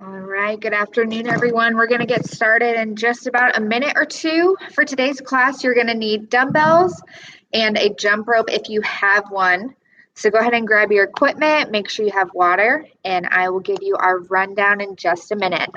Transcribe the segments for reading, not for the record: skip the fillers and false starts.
All right, good afternoon, everyone. We're going to get started in just about a minute or two. For today's class, you're going to need dumbbells and a jump rope if you have one. So go ahead and grab your equipment, make sure you have water, and I will give you our rundown in just a minute.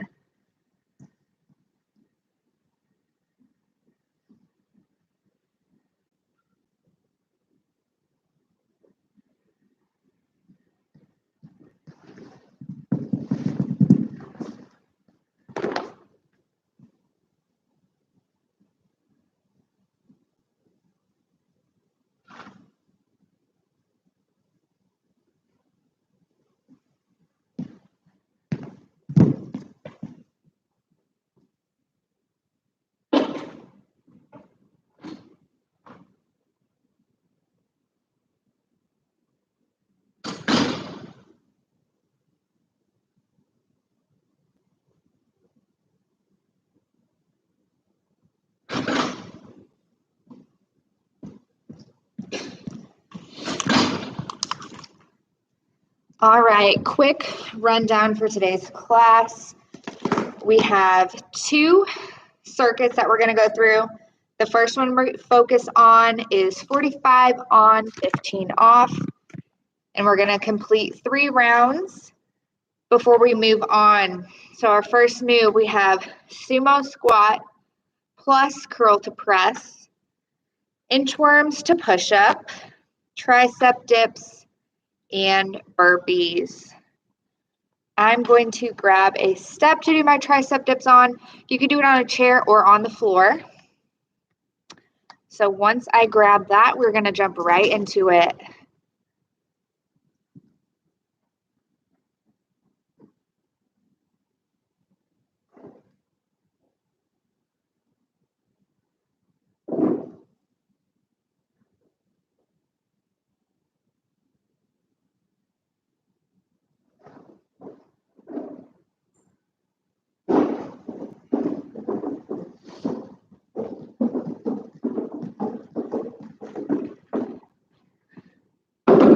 All right, quick rundown for today's class. We have two circuits that we're going to go through. The first one we focus on is 45 on, 15 off, and we're going to complete 3 rounds before we move on. So our first move, we have sumo squat plus curl to press, inchworms to push up, tricep dips, and burpees. I'm going to grab a step to do my tricep dips on. You can do it on a chair or on the floor. So once I grab that, we're going to jump right into it.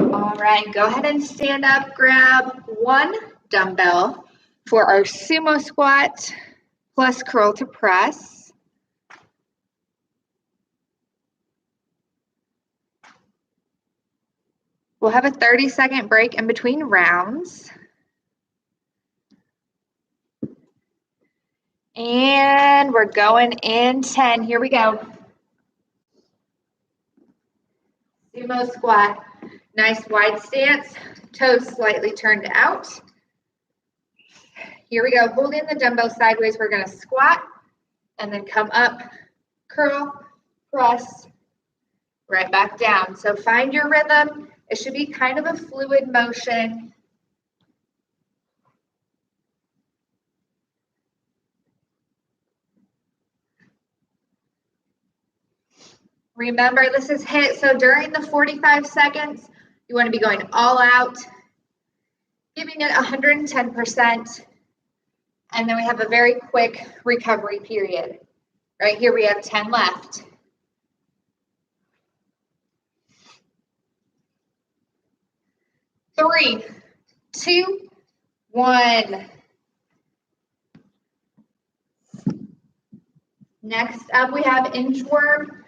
All right, go ahead and stand up, grab 1 dumbbell for our sumo squat plus curl to press. We'll have a 30-second break in between rounds. And we're going in 10. Here we go. Sumo squat. Nice wide stance, toes slightly turned out. Here we go, holding the dumbbell sideways, we're gonna squat and then come up, curl, press, right back down. So find your rhythm. It should be kind of a fluid motion. Remember, this is HIIT, so during the 45 seconds, you want to be going all out, giving it 110%, and then we have a very quick recovery period. Right here we have 10 left. Three, 2, 1. Next up we have inchworm.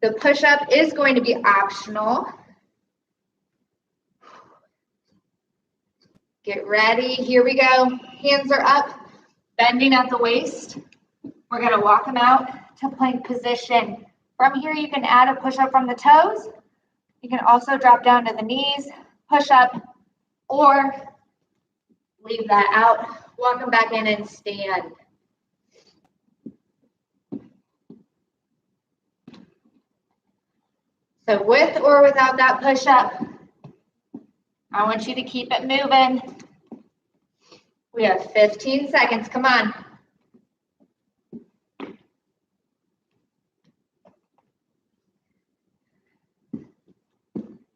The push-up is going to be optional. Get ready, here we go. Hands are up, bending at the waist. We're gonna walk them out to plank position. From here, you can add a push-up from the toes. You can also drop down to the knees, push up, or leave that out. Walk them back in and stand. So with or without that push-up, I want you to keep it moving. We have 15 seconds, come on.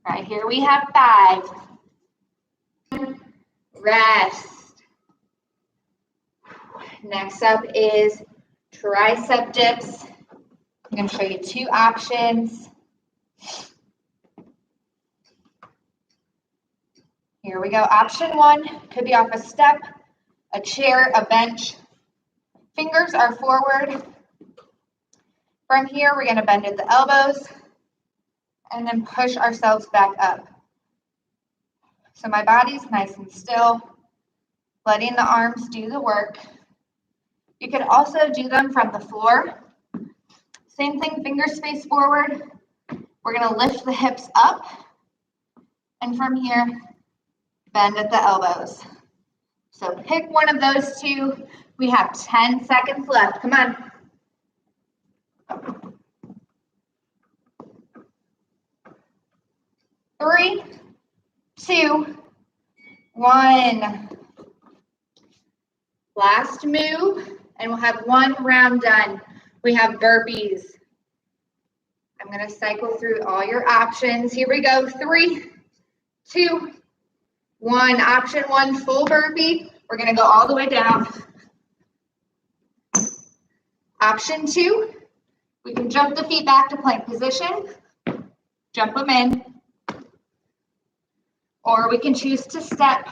All right, here we have 5. Rest. Next up is tricep dips. I'm going to show you 2 options. Here we go. Option 1 could be off a step a chair, a bench. Fingers are forward. From here, we're going to bend at the elbows and then push ourselves back up. So my body's nice and still, letting the arms do the work. You could also do them from the floor. Same thing, fingers face forward. We're going to lift the hips up, and from here, bend at the elbows. So pick one of those two. We have 10 seconds left. Come on. 3, 2, 1. Last move, and we'll have one round done. We have burpees. I'm going to cycle through all your options. Here we go. 3, 2, 1. Option 1, full burpee. We're going to go all the way down. Option 2, we can jump the feet back to plank position. Jump them in. Or we can choose to step.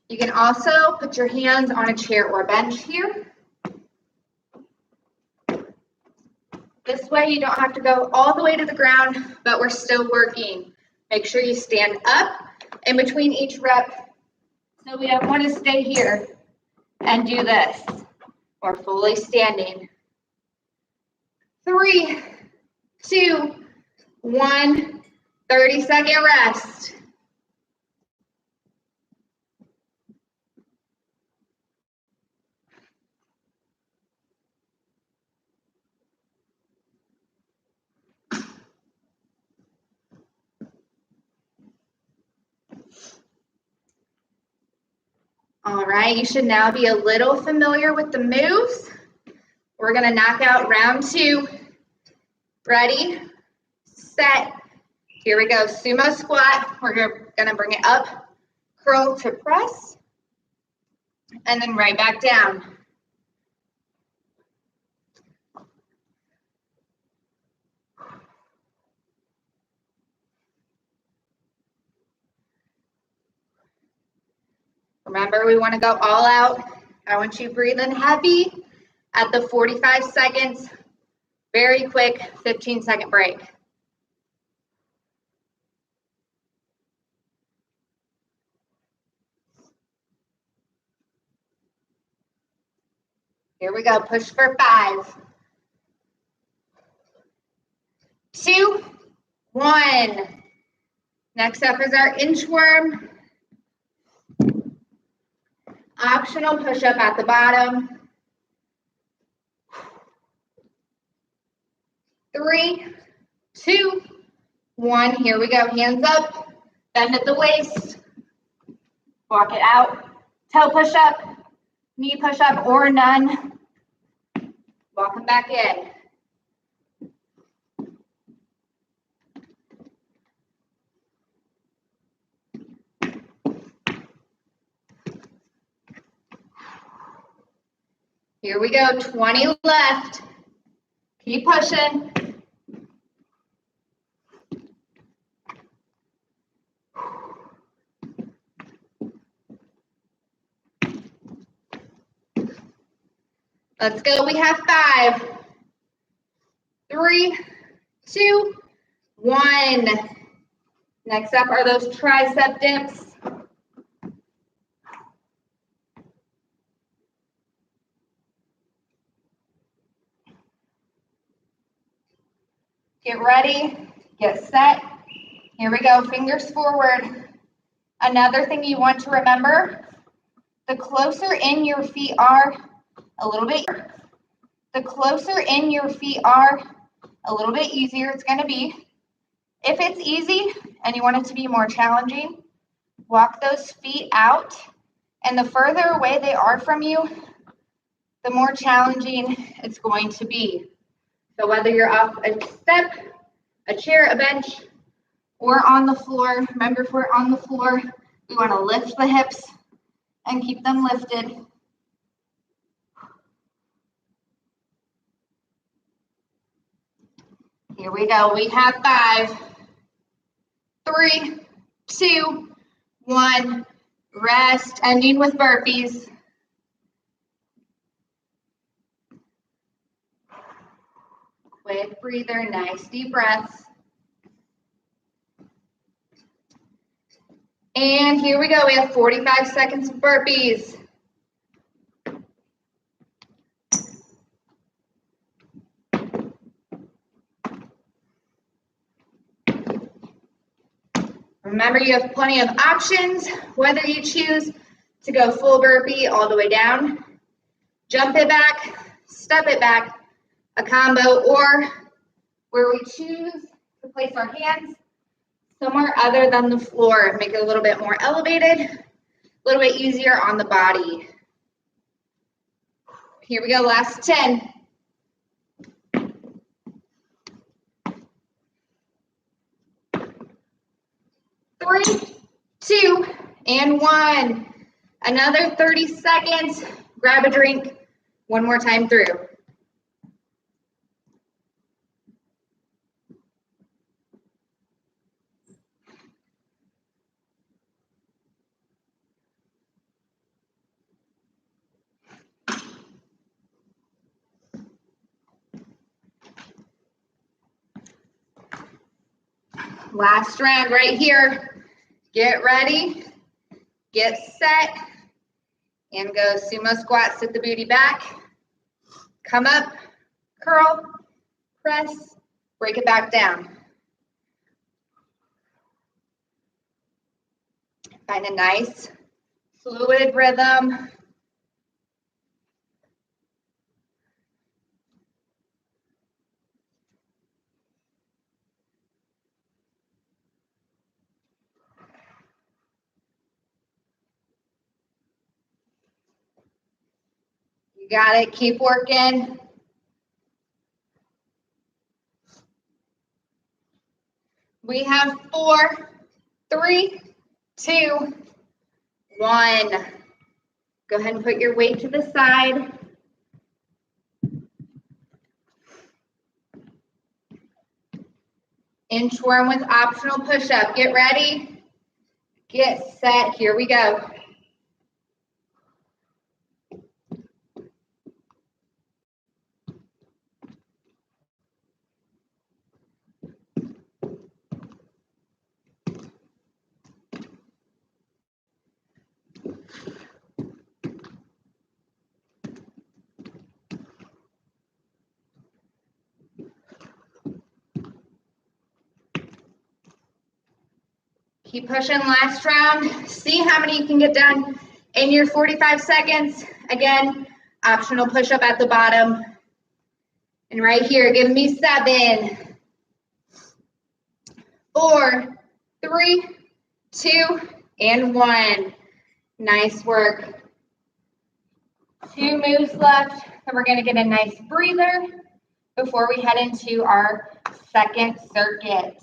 You can also put your hands on a chair or bench here. This way you don't have to go all the way to the ground, but we're still working. Make sure you stand up in between each rep. So we don't want to stay here and do this. We're fully standing. 3, 2, 1, 30-second rest. All right, you should now be a little familiar with the moves. We're going to knock out round 2. Ready, set. Here we go, sumo squat. We're going to bring it up, curl to press, and then right back down. Remember, we want to go all out. I want you breathing heavy at the 45 seconds. Very quick 15-second break. Here we go, push for 5, 2, 1. Next up is our inchworm. Optional push-up at the bottom. 3, 2, 1. Here we go. Hands up. Bend at the waist. Walk it out. Toe push-up, knee push-up, or none. Walk them back in. Here we go. 20 left. Keep pushing. Let's go. We have 5, 3, 2, 1. Next up are those tricep dips. Get ready, get set. Here we go, fingers forward. Another thing you want to remember, the closer in your feet are, a little bit easier it's going to be. If it's easy and you want it to be more challenging, walk those feet out, and the further away they are from you, the more challenging it's going to be. So whether you're off a step, a chair, a bench, or on the floor, remember, if we're on the floor, we want to lift the hips and keep them lifted. Here we go. We have 5, 3, 2, 1. Rest, ending with burpees. Quick breather, nice deep breaths. And here we go, we have 45 seconds of burpees. Remember, you have plenty of options, whether you choose to go full burpee all the way down, jump it back, step it back, a combo, or where we choose to place our hands somewhere other than the floor, make it a little bit more elevated, a little bit easier on the body. Here we go, last 10. 3, 2, and 1. Another 30 seconds. Grab a drink. One more time through. Last round right here. Get ready, get set, and go sumo squat, sit the booty back, come up, curl, press, break it back down. Find a nice fluid rhythm. You got it, keep working. We have 4, 3, 2, 1. Go ahead and put your weight to the side. Inchworm with optional push-up. Get ready, get set, here we go. Keep pushing, last round. See how many you can get done in your 45 seconds. Again, optional push-up at the bottom. And right here, give me 7, 4, 3, 2, and 1. Nice work. 2 moves left, and we're gonna get a nice breather before we head into our second circuit.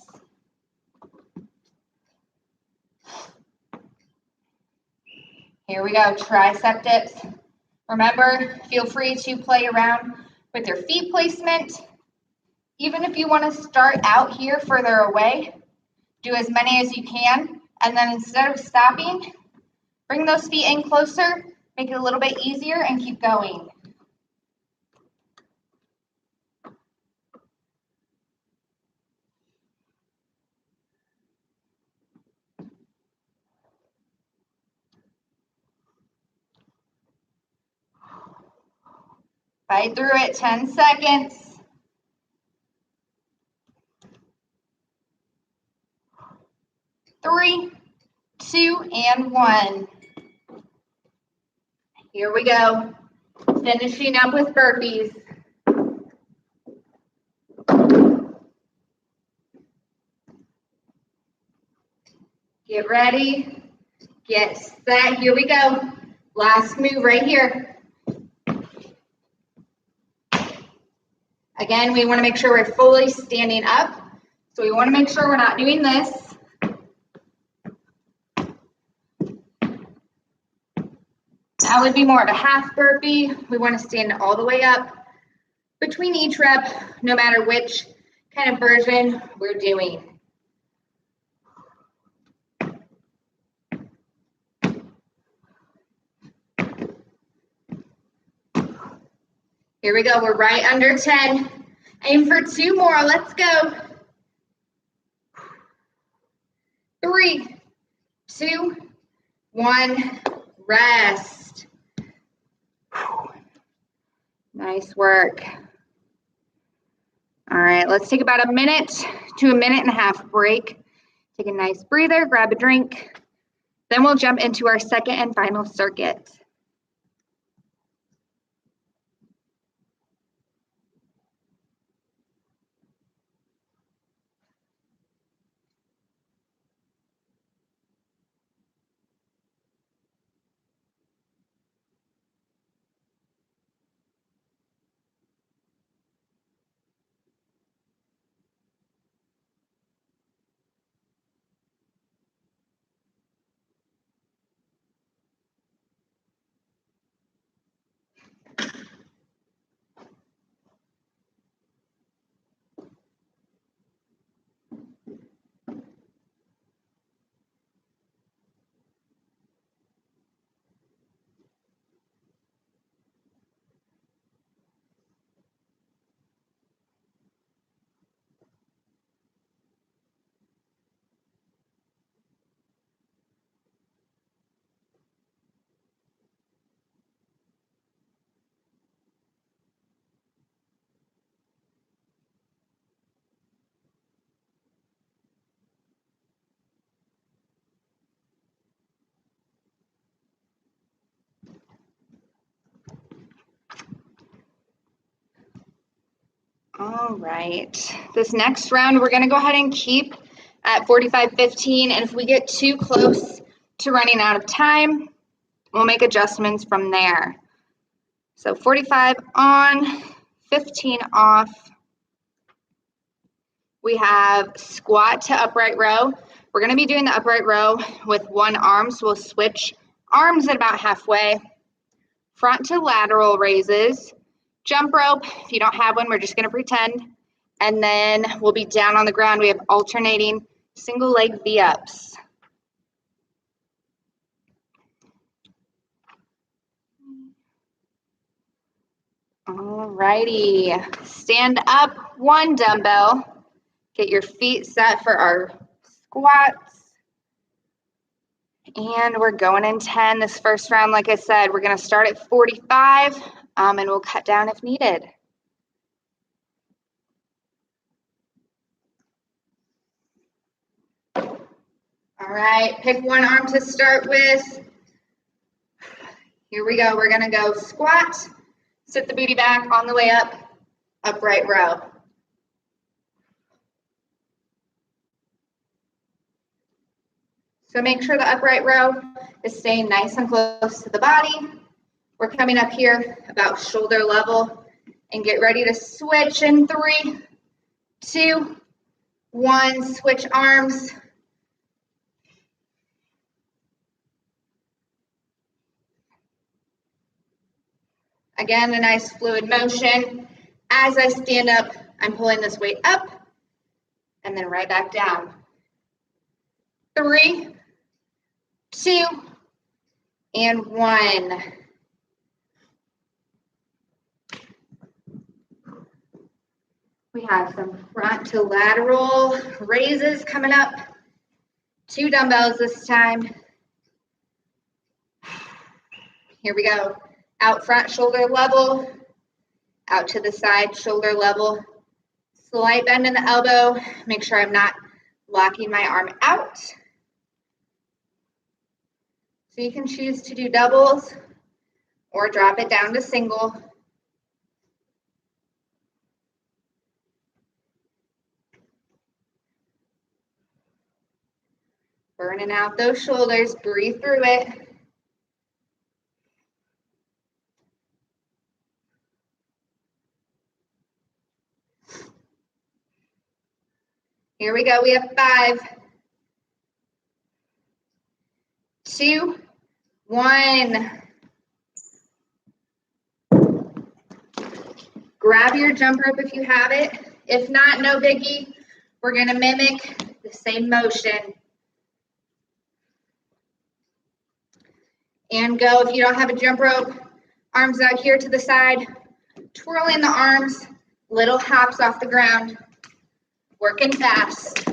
Here we go, tricep dips. Remember, feel free to play around with your feet placement. Even if you want to start out here further away, do as many as you can, and then instead of stopping, bring those feet in closer, make it a little bit easier, and keep going. Fight through it, 10 seconds. Three, 2, and 1. Here we go. Finishing up with burpees. Get ready, get set, here we go. Last move right here. Again, we want to make sure we're fully standing up. So we want to make sure we're not doing this. That would be more of a half burpee. We want to stand all the way up between each rep, no matter which kind of version we're doing. Here we go, we're right under 10. Aim for 2 more, let's go. 3, 2, 1, rest. Nice work. All right, let's take about a minute to a minute and a half break. Take a nice breather, grab a drink. Then we'll jump into our second and final circuit. All right, this next round we're gonna go ahead and keep at 45-15, and if we get too close to running out of time, we'll make adjustments from there. So 45 on, 15 off. We have squat to upright row. We're gonna be doing the upright row with one arm, so we'll switch arms at about halfway. Front to lateral raises. Jump rope, if you don't have one, we're just gonna pretend. And then we'll be down on the ground. We have alternating single leg V-ups. Alrighty, stand up, one dumbbell. Get your feet set for our squats. And we're going in 10. This first round, like I said, we're gonna start at 45 and we'll cut down if needed. All right, pick one arm to start with. Here we go, we're gonna go squat, sit the booty back on the way up, upright row. So make sure the upright row is staying nice and close to the body. We're coming up here about shoulder level and get ready to switch in 3, 2, 1, switch arms. Again, a nice fluid motion. As I stand up, I'm pulling this weight up and then right back down. 3, 2, and 1. We have some front to lateral raises coming up. 2 dumbbells this time. Here we go. Out front, shoulder level. Out to the side, shoulder level. Slight bend in the elbow. Make sure I'm not locking my arm out. So you can choose to do doubles or drop it down to single. Burning out those shoulders, breathe through it. Here we go, we have 5, 2, 1. Grab your jump rope if you have it. If not, no biggie. We're gonna mimic the same motion. And go, if you don't have a jump rope, arms out here to the side, Twirling the arms, little hops off the ground, working fast.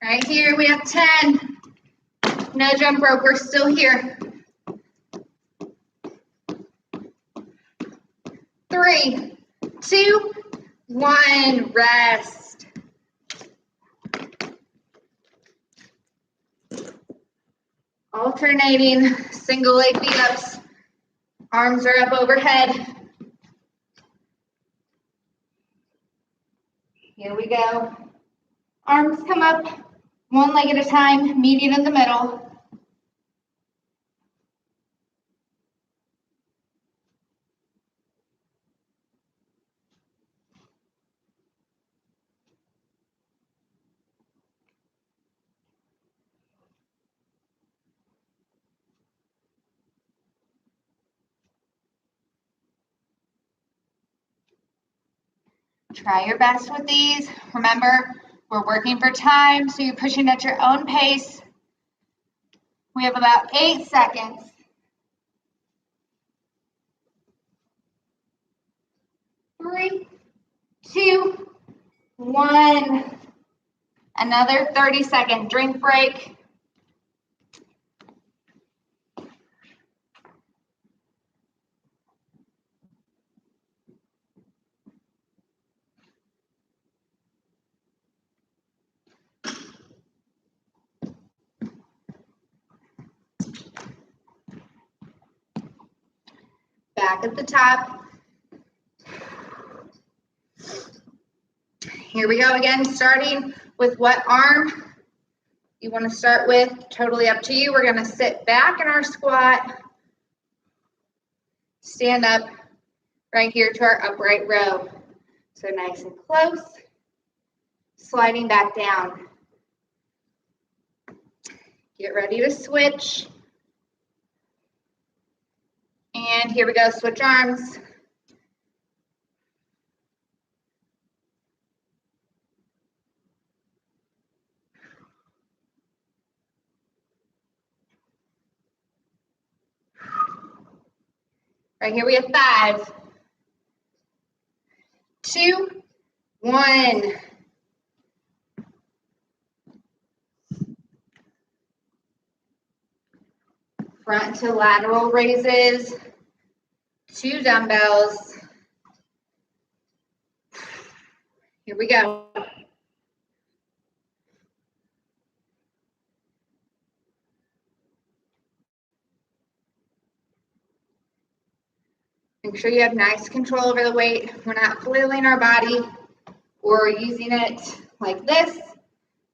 Right here, we have 10. No jump rope, we're still here. 3, 2, 1, rest. Alternating single leg beat ups. Arms are up overhead. Here we go. Arms come up, one leg at a time, meeting in the middle. Try your best with these. Remember, we're working for time, so you're pushing at your own pace. We have about 8 seconds. 3, 2, 1. Another 30-second drink break. Back at the top. Here we go again, starting with what arm you want to start with, totally up to you. We're going to sit back in our squat, stand up right here to our upright row. So nice and close, sliding back down. Get ready to switch. And here we go, switch arms. Right here we have 5, 2, 1. Front to lateral raises, 2 dumbbells. Here we go. Make sure you have nice control over the weight. We're not flailing our body or using it like this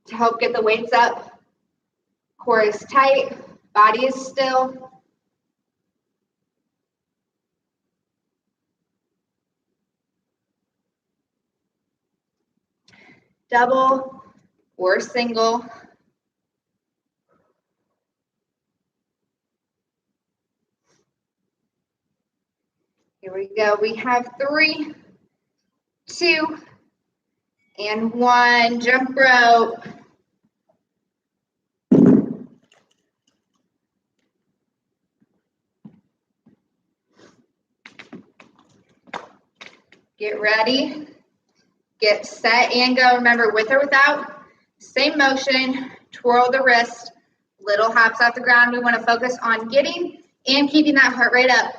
to help get the weights up. Core is tight, body is still. Double or single. Here we go. We have 3, 2, and 1. Jump rope. Get ready. Get set and go. Remember, with or without, same motion. Twirl the wrist. Little hops off the ground. We want to focus on getting and keeping that heart rate up.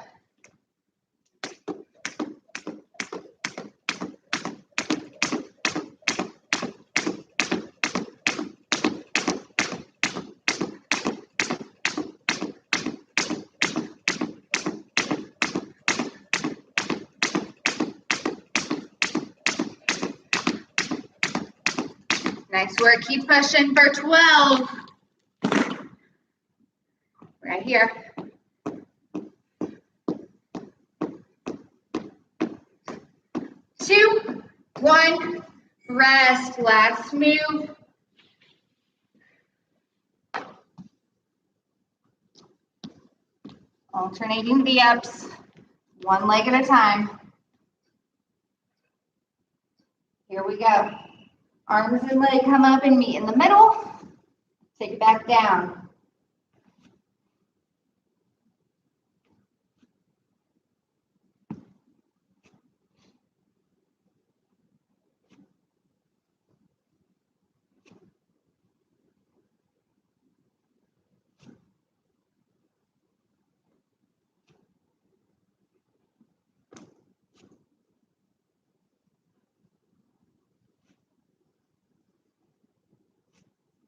Nice work. Keep pushing for 12. Right here. 2, 1. Rest. Last move. Alternating the ups, one leg at a time. Here we go. Arms and leg come up and meet in the middle. Take it back down.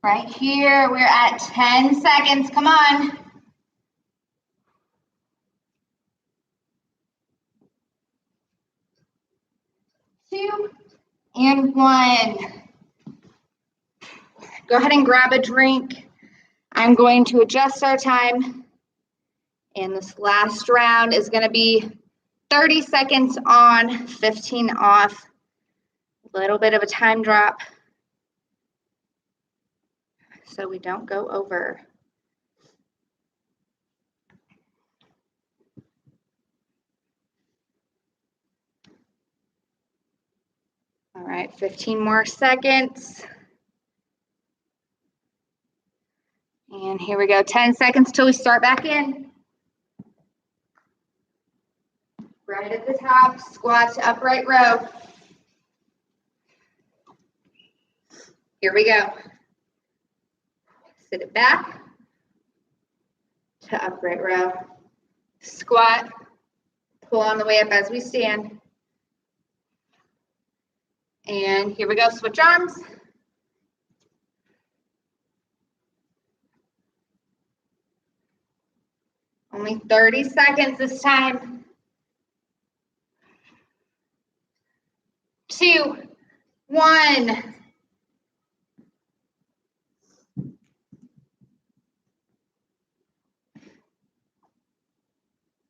Right here, we're at 10 seconds. Come on. 2 and 1. Go ahead and grab a drink. I'm going to adjust our time. And this last round is going to be 30 seconds on, 15 off. A little bit of a time drop so we don't go over. All right, 15 more seconds. And here we go, 10 seconds till we start back in. Right at the top, squat to upright row. Here we go. Sit it back to upright row. Squat, pull on the way up as we stand. And here we go, switch arms. Only 30 seconds this time. 2, 1.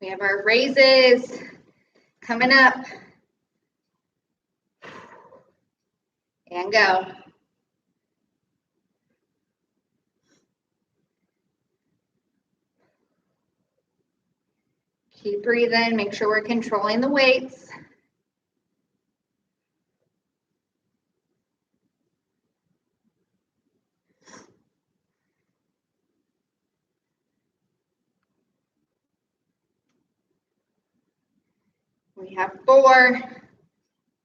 We have our raises coming up. And go. Keep breathing, make sure we're controlling the weights. We have 4,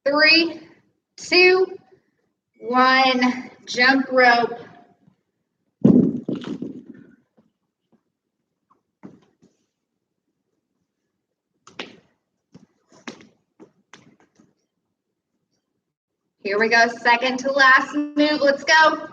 3, 2, 1. Jump rope. Here we go, second to last move. Let's go.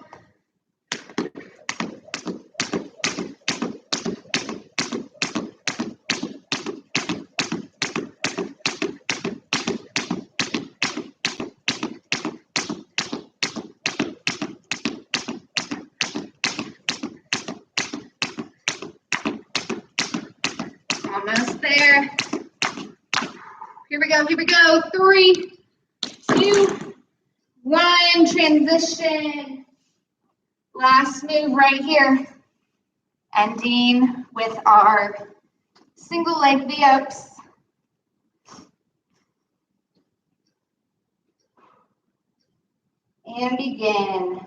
Almost there. Here we go, here we go. 3, 2, 1. Transition. Last move right here. Ending with our single leg V-ups. And begin.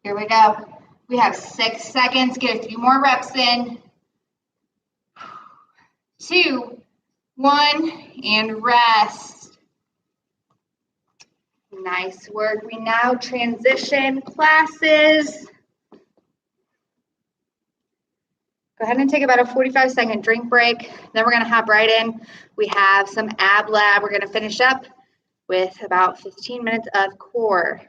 Here we go. We have 6 seconds. Get a few more reps in. 2, 1, and rest. Nice work. We now transition classes. Go ahead and take about a 45-second drink break. Then we're going to hop right in. We have some ab lab. We're going to finish up with about 15 minutes of core.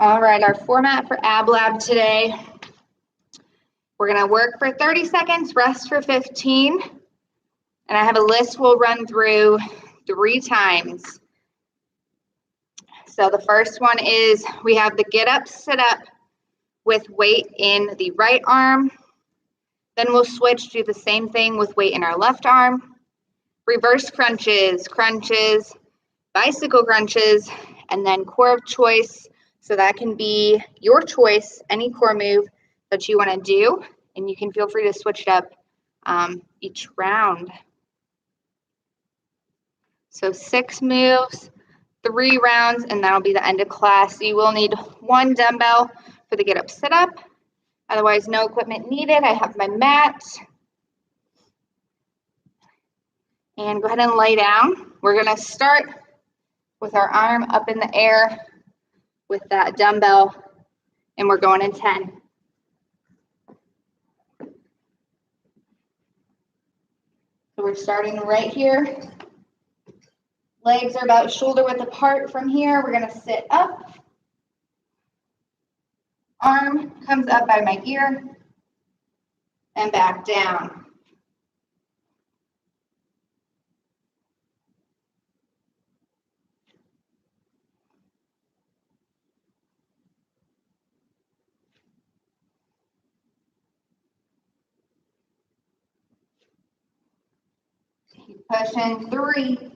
All right, our format for Ab Lab today. We're gonna work for 30 seconds, rest for 15. And I have a list we'll run through 3 times. So the first one is we have the get up, sit up with weight in the right arm. Then we'll switch, do the same thing with weight in our left arm. Reverse crunches, crunches, bicycle crunches, and then core of choice. So that can be your choice, any core move that you want to do, and you can feel free to switch it up each round. So 6 moves, 3 rounds, and that'll be the end of class. So you will need 1 dumbbell for the get up, sit up. Otherwise, no equipment needed. I have my mat. And go ahead and lay down. We're gonna start with our arm up in the air with that dumbbell, and we're going in 10. So we're starting right here. Legs are about shoulder width apart from here. We're gonna sit up. Arm comes up by my ear and back down. Keep pushing. 3,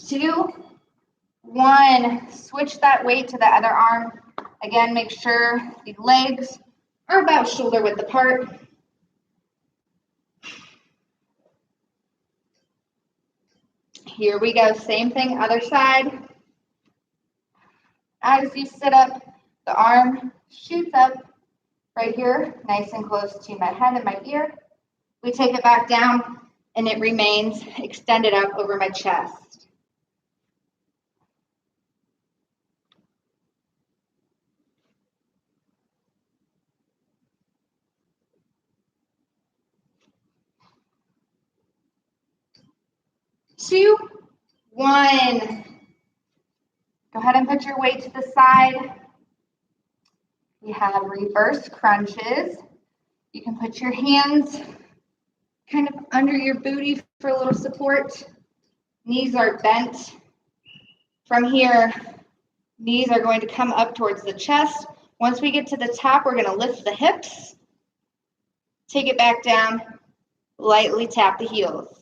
2, 1. Switch that weight to the other arm. Again, make sure the legs are about shoulder width apart. Here we go, same thing, other side. As you sit up, the arm shoots up right here, nice and close to my head and my ear. We take it back down, and it remains extended up over my chest. Two, 1. Go ahead and put your weight to the side. We have reverse crunches. You can put your hands kind of under your booty for a little support. Knees are bent. From here, knees are going to come up towards the chest. Once we get to the top, we're going to lift the hips. Take it back down. Lightly tap the heels.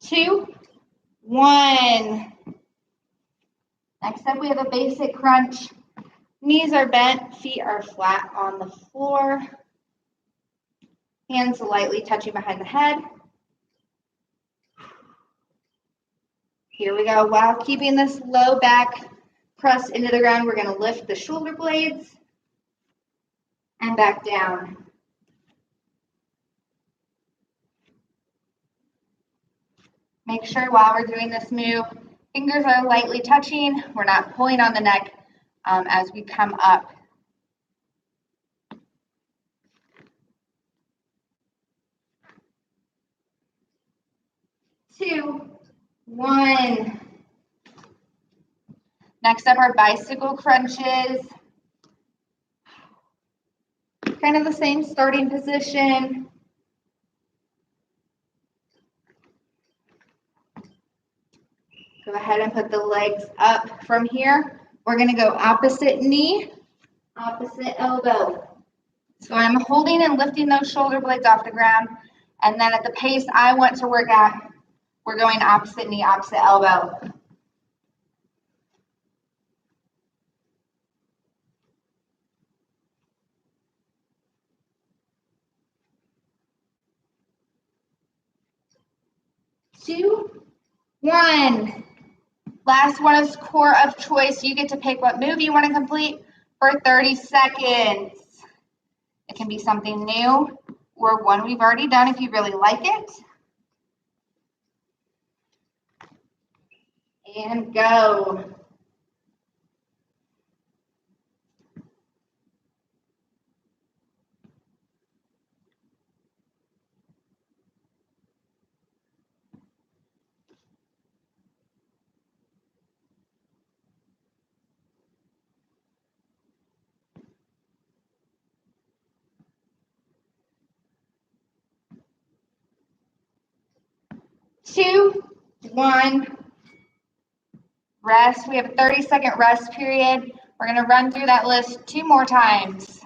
Two, 1. Next up, we have a basic crunch. Knees are bent, feet are flat on the floor. Hands lightly touching behind the head. Here we go. While keeping this low back pressed into the ground, we're going to lift the shoulder blades and back down. Make sure while we're doing this move, fingers are lightly touching. We're not pulling on the neck as we come up. 2, 1. Next up are bicycle crunches. Kind of the same starting position. Go ahead and put the legs up from here. We're going to go opposite knee, opposite elbow. So I'm holding and lifting those shoulder blades off the ground. And then at the pace I want to work at, we're going opposite knee, opposite elbow. Two, 1. Last one is core of choice. You get to pick what move you want to complete for 30 seconds. It can be something new or one we've already done if you really like it. And go. 2, 1, rest. We have a 30-second rest period. We're going to run through that list 2 more times.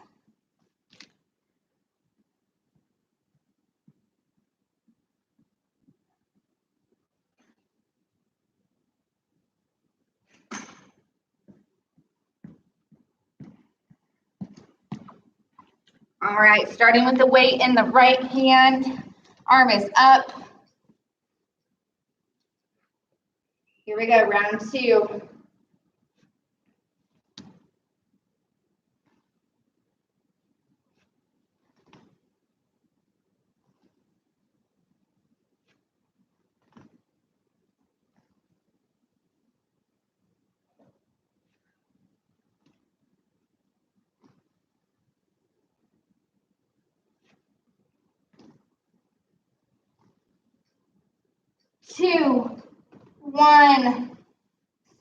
All right, starting with the weight in the right hand, arm is up. Here we go, round 2. Two, 1.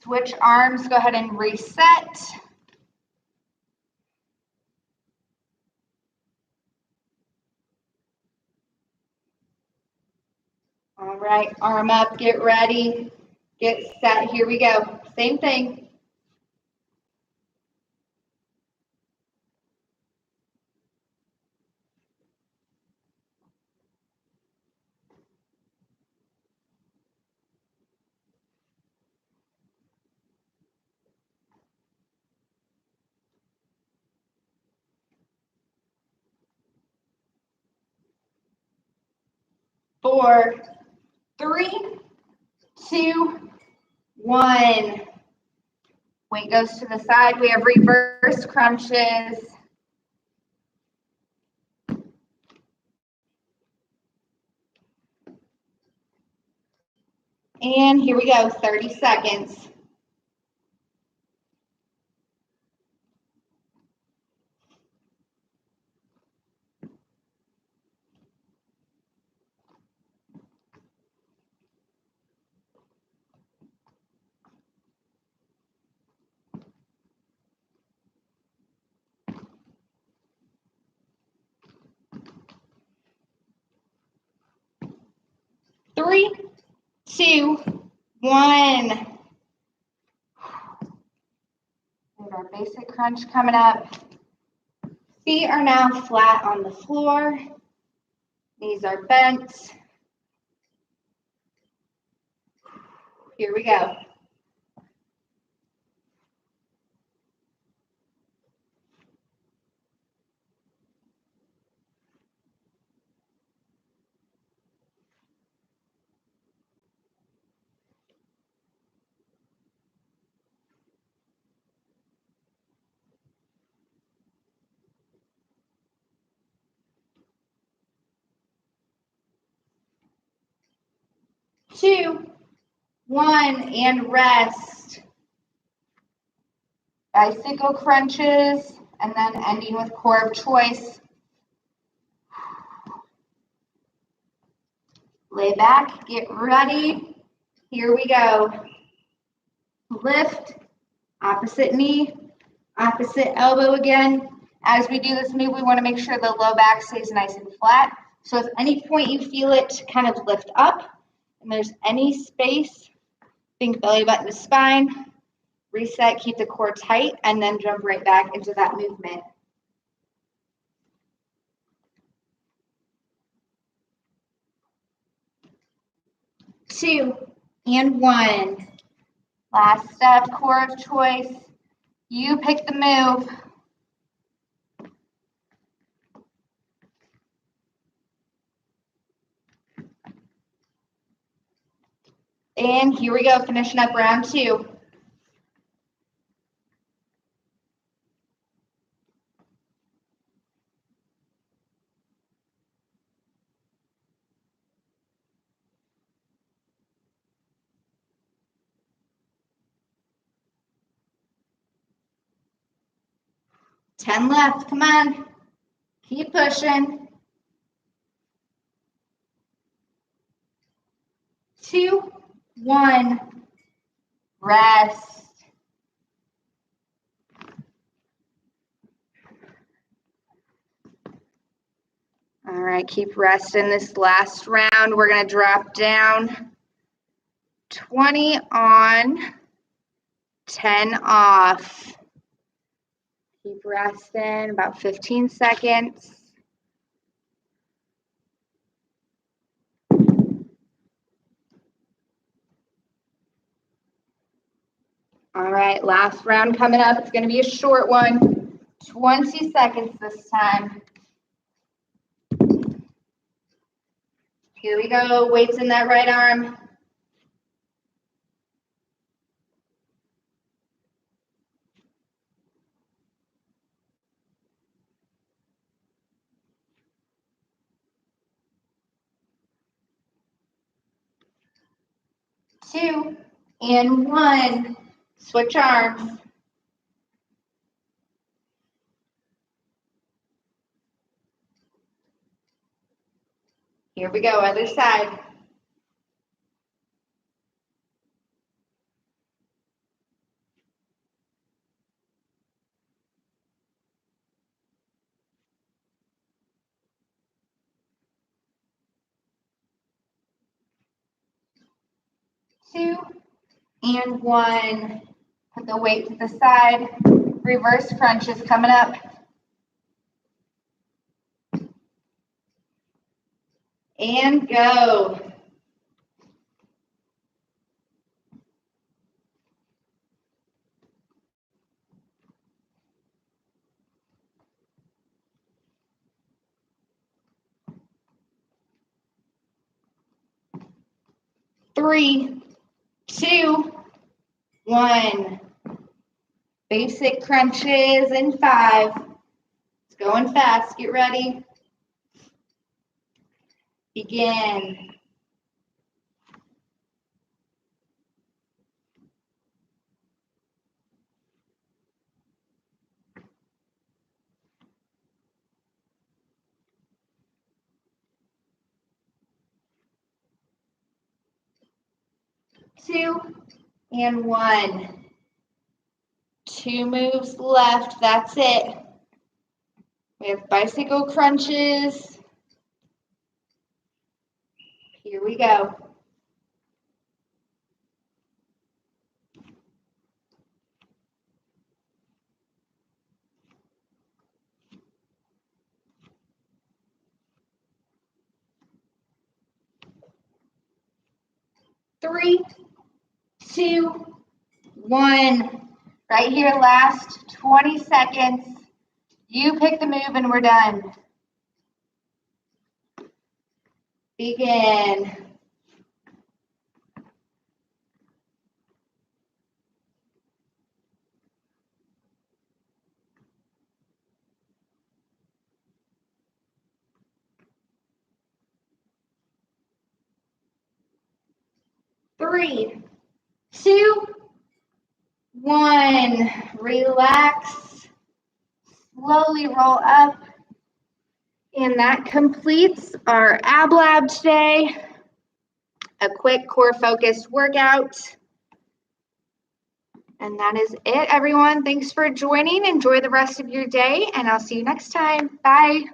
Switch arms, go ahead and reset. All right, arm up, get ready, get set, here we go. Same thing. 4, 3, 2, 1. Weight goes to the side. We have reverse crunches. And here we go, 30 seconds. Three, 2, 1. We have our basic crunch coming up. Feet are now flat on the floor. Knees are bent. Here we go. Two, 1, and rest. Bicycle crunches, and then ending with core of choice. Lay back, get ready. Here we go. Lift, opposite knee, opposite elbow again. As we do this move, we want to make sure the low back stays nice and flat. So if at any point you feel it kind of lift up, and there's any space, think belly button to spine, reset, keep the core tight, and then jump right back into that movement. 2, and 1. Last step, core of choice. You pick the move. And here we go, finishing up round 2. Ten left, come on. Keep pushing. 2, 1, rest. All right, keep resting this last round. We're gonna drop down 20 on, 10 off. Keep resting, about 15 seconds. All right, last round coming up. It's going to be a short one, 20 seconds this time. Here we go, weights in that right arm. Two and one. Switch arms. Here we go, other side. Two and one. Put the weight to the side. Reverse crunches coming up. And go. Three, two, one. Basic crunches in 5. It's going fast. Get ready. Begin. Two and one. 2 moves left. That's it. We have bicycle crunches. Here we go. Three, two, one. Right here, last 20 seconds. You pick the move and we're done. Begin. Three, two, one. Relax. Slowly roll up. And that completes our Ab Lab today. A quick core focused workout. And that is it, everyone. Thanks for joining. Enjoy the rest of your day, and I'll see you next time. Bye.